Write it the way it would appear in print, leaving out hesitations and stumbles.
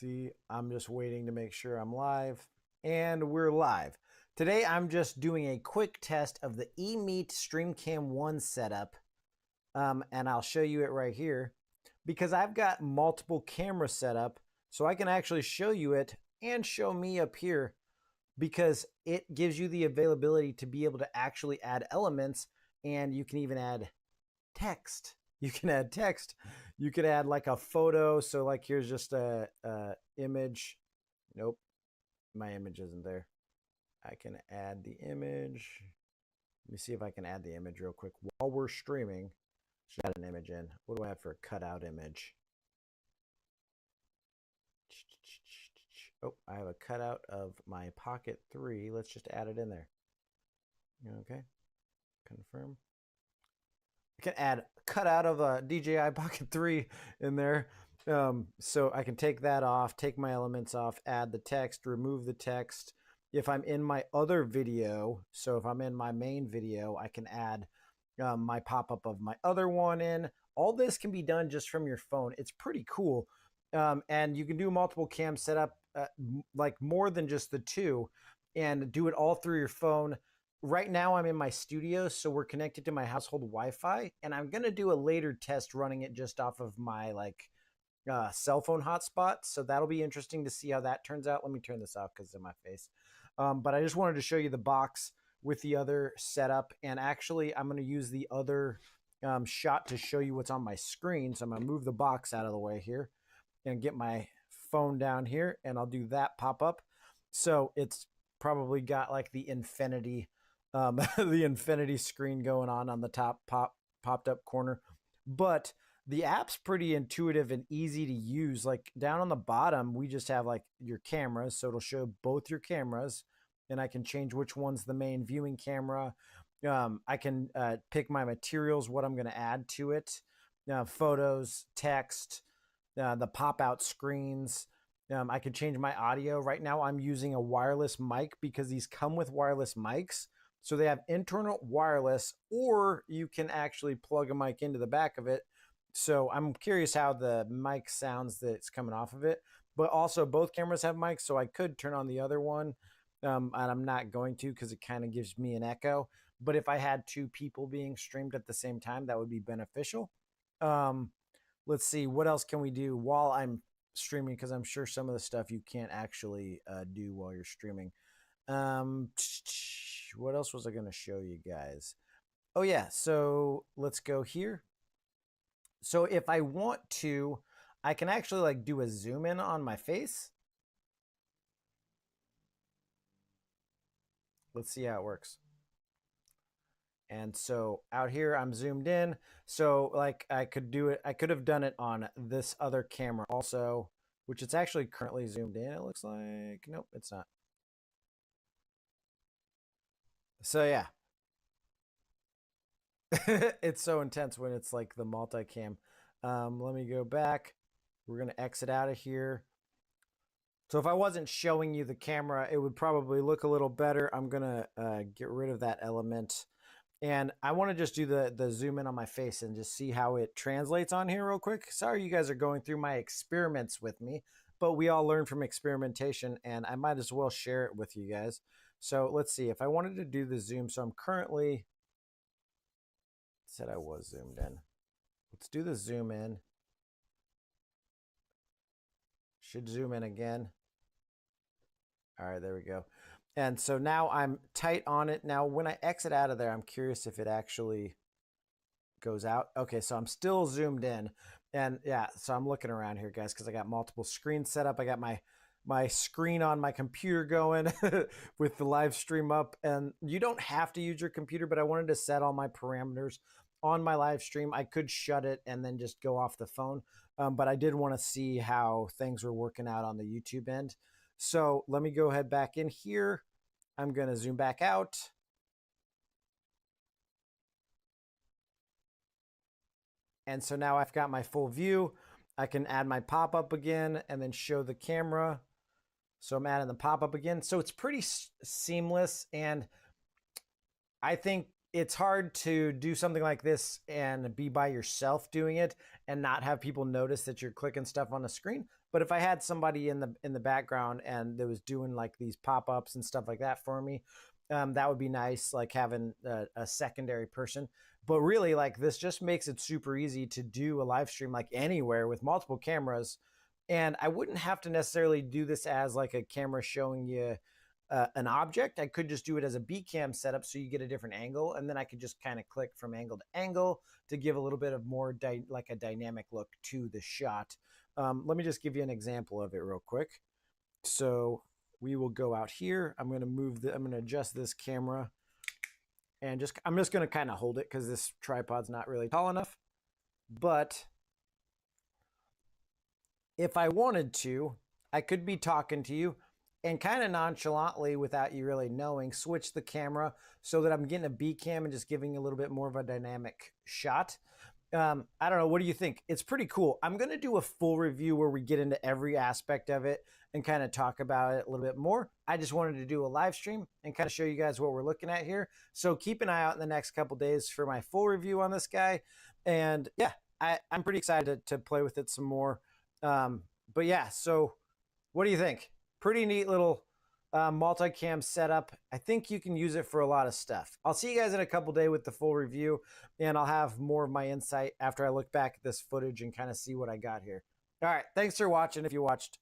See, I'm just waiting to make sure I'm live. And we're live. Today I'm just doing a quick test of the EMEET StreamCam One setup. And I'll show you it right here because I've got multiple cameras set up so I can actually show you it and show me up here because it gives you the availability to be able to actually add elements, and you can even add text. You can add text. You could add like a photo. So like here's just a image. Nope, my image isn't there. I can add the image. Let me see if I can add the image real quick while we're streaming. Should add an image in. What do I have for a cutout image? Oh, I have a cutout of my Pocket 3. Let's just add it in there. Okay, confirm. I can add cutout of a DJI Pocket 3 in there. So I can take that off, take my elements off, add the text, remove the text. If I'm in my other video, so if I'm in my main video, I can add my pop-up of my other one in. All this can be done just from your phone. It's pretty cool. And you can do multiple cam setup, like more than just the two, and do it all through your phone. Right now I'm in my studio, so we're connected to my household Wi-Fi, and I'm going to do a later test running it just off of my cell phone hotspot. So that'll be interesting to see how that turns out. Let me turn this off because it's in my face. But I just wanted to show you the box with the other setup, and actually I'm going to use the other shot to show you what's on my screen. So I'm going to move the box out of the way here and get my phone down here, and I'll do that pop up. So it's probably got like the infinity the infinity screen going on the top popped up corner. But the app's pretty intuitive and easy to use. Like down on the bottom, we just have like your cameras. So it'll show both your cameras, and I can change which one's the main viewing camera. I can pick my materials, what I'm going to add to it, photos, text, the pop-out screens. I could change my audio. Right now I'm using a wireless mic because these come with wireless mics. So they have internal wireless, or you can actually plug a mic into the back of it. So I'm curious how the mic sounds that's coming off of it. But also both cameras have mics, so I could turn on the other one. And I'm not going to because it kind of gives me an echo. But if I had two people being streamed at the same time, that would be beneficial. Let's see, what else can we do while I'm streaming? Because I'm sure some of the stuff you can't actually do while you're streaming. What else was I going to show you guys? Oh yeah, so let's go here. So if I want to, I can actually like do a zoom in on my face. Let's see how it works. And so out here I'm zoomed in. So like I could do it, I could have done it on this other camera also, which it's actually currently zoomed in, it looks like. Nope, it's not. So yeah, it's so intense when it's like the multicam. Let me go back. We're going to exit out of here. So if I wasn't showing you the camera, it would probably look a little better. I'm going to get rid of that element. And I want to just do the zoom in on my face and just see how it translates on here real quick. Sorry you guys are going through my experiments with me, but we all learn from experimentation, and I might as well share it with you guys. So let's see, if I wanted to do the zoom, so I'm currently, said I was zoomed in. Let's do the zoom in. Should zoom in again. All right, there we go. And so now I'm tight on it. Now, when I exit out of there, I'm curious if it actually goes out. Okay, so I'm still zoomed in. And yeah, so I'm looking around here, guys, because I got multiple screens set up. I got my screen on my computer going with the live stream up. And you don't have to use your computer, but I wanted to set all my parameters on my live stream. I could shut it and then just go off the phone. But I did want to see how things were working out on the YouTube end. So let me go ahead back in here. I'm going to zoom back out. And so now I've got my full view. I can add my pop-up again and then show the camera. So I'm adding the pop-up again. So it's pretty seamless. And I think it's hard to do something like this and be by yourself doing it and not have people notice that you're clicking stuff on the screen. But if I had somebody in the background and that was doing like these pop-ups and stuff like that for me, that would be nice, like having a secondary person. But really, like, this just makes it super easy to do a live stream like anywhere with multiple cameras. And I wouldn't have to necessarily do this as like a camera showing you an object. I could just do it as a B cam setup so you get a different angle, and then I could just kind of click from angle to angle to give a little bit of more like a dynamic look to the shot. Let me just give you an example of it real quick. So we will go out here. I'm going to adjust this camera, and I'm just going to kind of hold it because this tripod's not really tall enough. But if I wanted to, I could be talking to you and kind of nonchalantly, without you really knowing, switch the camera so that I'm getting a B cam and just giving a little bit more of a dynamic shot. I don't know. What do you think? It's pretty cool. I'm going to do a full review where we get into every aspect of it and kind of talk about it a little bit more. I just wanted to do a live stream and kind of show you guys what we're looking at here. So keep an eye out in the next couple days for my full review on this guy. And yeah, I'm pretty excited to play with it some more. But yeah, so what do you think? Pretty neat little multicam setup. I think you can use it for a lot of stuff. I'll see you guys in a couple days with the full review, and I'll have more of my insight after I look back at this footage and kind of see what I got here. All right, thanks for watching if you watched.